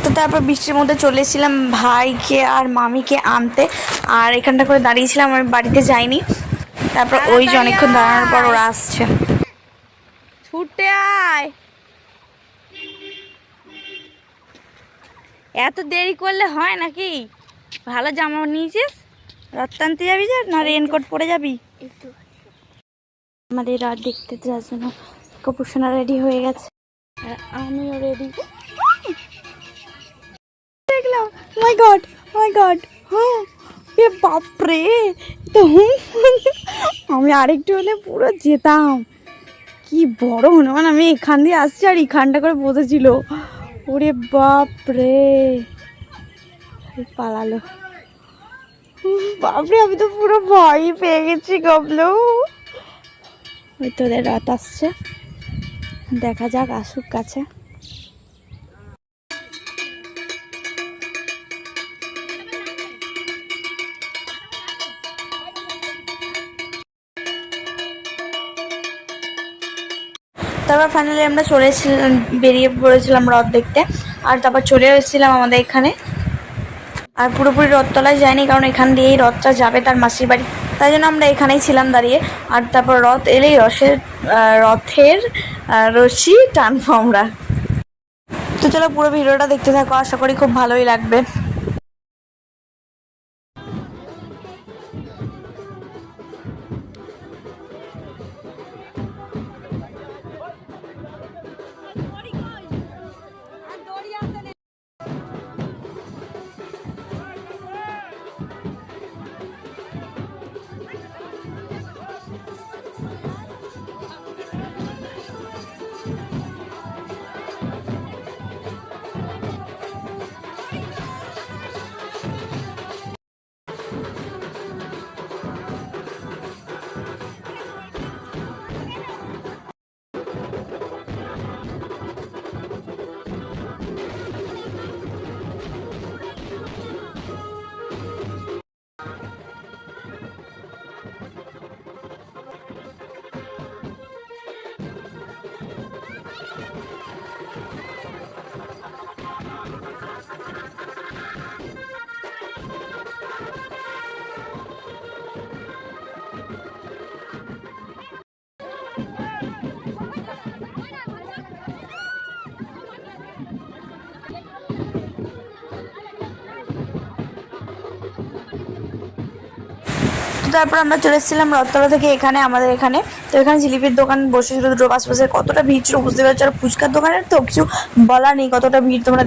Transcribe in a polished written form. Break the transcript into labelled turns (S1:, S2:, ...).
S1: তো তারপর বৃষ্টির মধ্যে চলে এসেছিলাম ভাইকে আর মামিকে আনতে, আর এখানটা করে দাঁড়িয়েছিলাম, আমি বাড়িতে যাইনি। তারপর ওই যে অনেকক্ষণ দাঁড়ানোর পর ওরা আসছে। ছুটে আয়, এত দেরি করলে হয় নাকি? ভালো জামা নিয়েছিস, রথ টানতে যাবি যে না রেনকোট পরে যাবি? আমাদের রথ দেখতে যাওয়ার জন্য কপুরসোনা রেডি হয়ে গেছে, আর আমিও রেডি। দেখলাম, মাই গড মাই গড, হ্যাঁ এ বাপরে, তো আমি আরেকটু হলে পুরো যেতাম। কি বড় হনুমান, আমি এখান দিয়ে আসছি আর এখানটা করে বসেছিল। ওরে বাপরে, পালালো। বাপরে, আমি তো পুরো ভয় পেয়ে গেছি গবলো। ওই তোদের রথ আসছে, দেখা যাক আসুক কাছে। তারপর ফাইনালি আমরা বেরিয়ে পড়েছিলাম রথ দেখতে, আর তারপর চলে এসেছিলাম আমাদের এখানে। আর পুরোপুরি রথতলায় যায়নি, কারণ এখান দিয়েই রথটা যাবে তার মাসির বাড়ি, তাই জন্য আমরা এখানেই ছিলাম দাঁড়িয়ে। আর তারপর রথ এলেই রথের রশি টানবো আমরা। তো চলো পুরো ভিডিওটা দেখতে থাকো, আশা করি খুব ভালোই লাগবে। তারপর আমরা চলে এসেছিলাম রথতলা থেকে এখানে, আমাদের এখানে। তো এখানে জিলিপির দোকান বসেছিল দুটো, আশপাশে কতটা ভিড় ছিল বুঝতে পারছো। আর ফুচকার দোকানের তো কিছু বলার নেই, কতটা ভিড় তোমরা